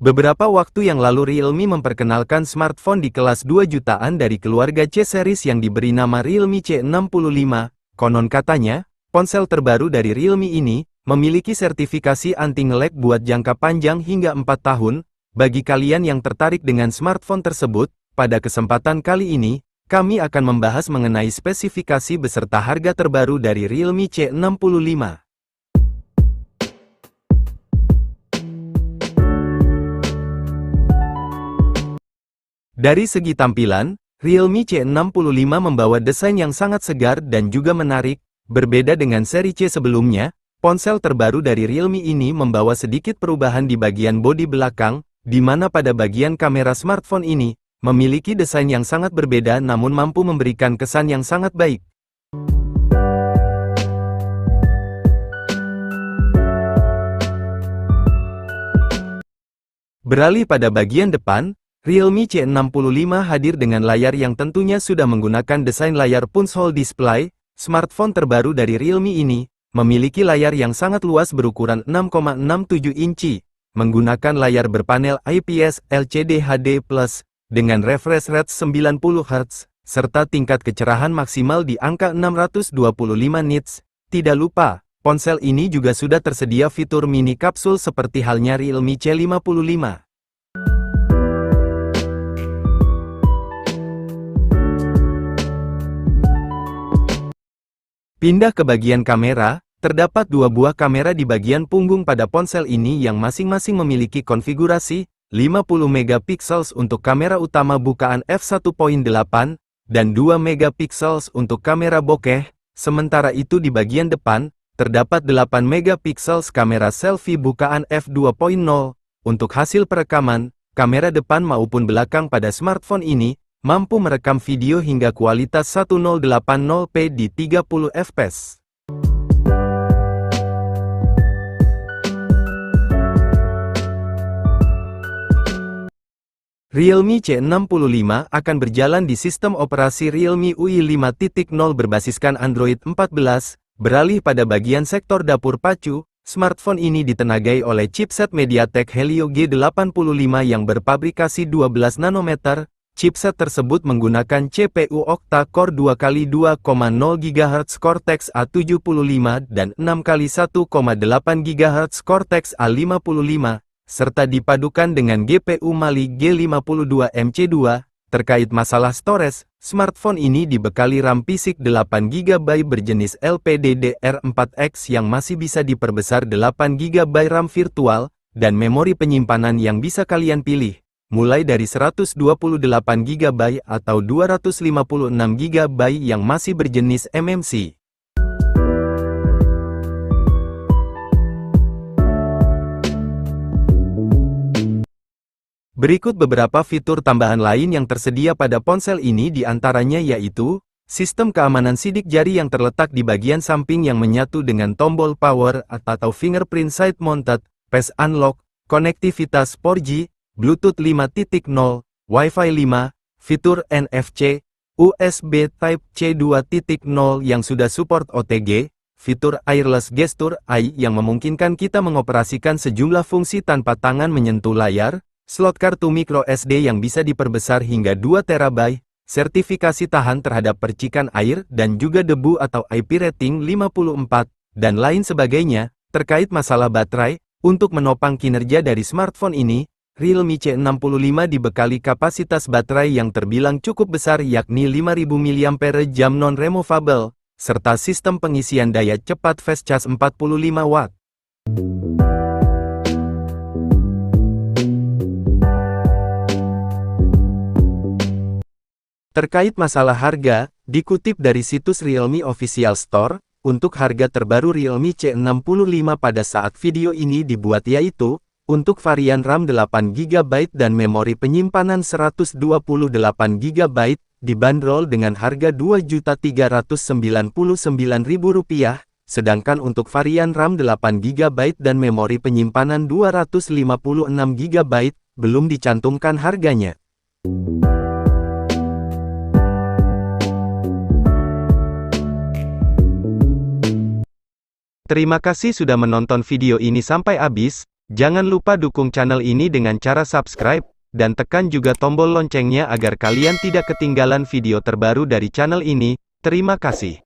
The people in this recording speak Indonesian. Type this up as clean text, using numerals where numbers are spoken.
Beberapa waktu yang lalu Realme memperkenalkan smartphone di kelas 2 jutaan dari keluarga C series yang diberi nama Realme C65. Konon katanya, ponsel terbaru dari Realme ini memiliki sertifikasi anti nge-lag buat jangka panjang hingga 4 tahun. Bagi kalian yang tertarik dengan smartphone tersebut, pada kesempatan kali ini, kami akan membahas mengenai spesifikasi beserta harga terbaru dari Realme C65. Dari segi tampilan, Realme C65 membawa desain yang sangat segar dan juga menarik. Berbeda dengan seri C sebelumnya, ponsel terbaru dari Realme ini membawa sedikit perubahan di bagian bodi belakang, di mana pada bagian kamera smartphone ini memiliki desain yang sangat berbeda namun mampu memberikan kesan yang sangat baik. Beralih pada bagian depan, Realme C65 hadir dengan layar yang tentunya sudah menggunakan desain layar punch-hole display. Smartphone terbaru dari Realme ini memiliki layar yang sangat luas berukuran 6,67 inci, menggunakan layar berpanel IPS LCD HD+, dengan refresh rate 90 Hz, serta tingkat kecerahan maksimal di angka 625 nits. Tidak lupa, ponsel ini juga sudah tersedia fitur mini kapsul seperti halnya Realme C55. Pindah ke bagian kamera, terdapat dua buah kamera di bagian punggung pada ponsel ini yang masing-masing memiliki konfigurasi 50 megapiksel untuk kamera utama bukaan f1.8 dan 2 megapiksel untuk kamera bokeh. Sementara itu di bagian depan, terdapat 8 megapiksel kamera selfie bukaan f2.0. Untuk hasil perekaman, kamera depan maupun belakang pada smartphone ini mampu merekam video hingga kualitas 1080p di 30 fps. Realme C65 akan berjalan di sistem operasi Realme UI 5.0 berbasiskan Android 14. Beralih pada bagian sektor dapur pacu, smartphone ini ditenagai oleh chipset MediaTek Helio G85 yang berpabrikasi 12 nanometer. Chipset tersebut menggunakan CPU octa-core 2x2,0 GHz Cortex A75 dan 6x1,8 GHz Cortex A55, serta dipadukan dengan GPU Mali G52 MC2. Terkait masalah storage, smartphone ini dibekali RAM fisik 8GB berjenis LPDDR4X yang masih bisa diperbesar 8GB RAM virtual, dan memori penyimpanan yang bisa kalian pilih mulai dari 128GB atau 256GB yang masih berjenis MMC. Berikut beberapa fitur tambahan lain yang tersedia pada ponsel ini, di antaranya yaitu sistem keamanan sidik jari yang terletak di bagian samping yang menyatu dengan tombol power atau fingerprint side mounted, face unlock, konektivitas 4G, Bluetooth 5.0, Wi-Fi 5, fitur NFC, USB Type-C 2.0 yang sudah support OTG, fitur Airless Gesture Eye yang memungkinkan kita mengoperasikan sejumlah fungsi tanpa tangan menyentuh layar, slot kartu micro SD yang bisa diperbesar hingga 2 TB, sertifikasi tahan terhadap percikan air dan juga debu atau IP rating 54, dan lain sebagainya. Terkait masalah baterai, untuk menopang kinerja dari smartphone ini, Realme C65 dibekali kapasitas baterai yang terbilang cukup besar yakni 5000 mAh non-removable, serta sistem pengisian daya cepat fast charge 45 watt. Terkait masalah harga, dikutip dari situs Realme Official Store, untuk harga terbaru Realme C65 pada saat video ini dibuat yaitu, untuk varian RAM 8GB dan memori penyimpanan 128GB, dibanderol dengan harga Rp2.399.000, sedangkan untuk varian RAM 8GB dan memori penyimpanan 256GB, belum dicantumkan harganya. Terima kasih sudah menonton video ini sampai habis. Jangan lupa dukung channel ini dengan cara subscribe, dan tekan juga tombol loncengnya agar kalian tidak ketinggalan video terbaru dari channel ini. Terima kasih.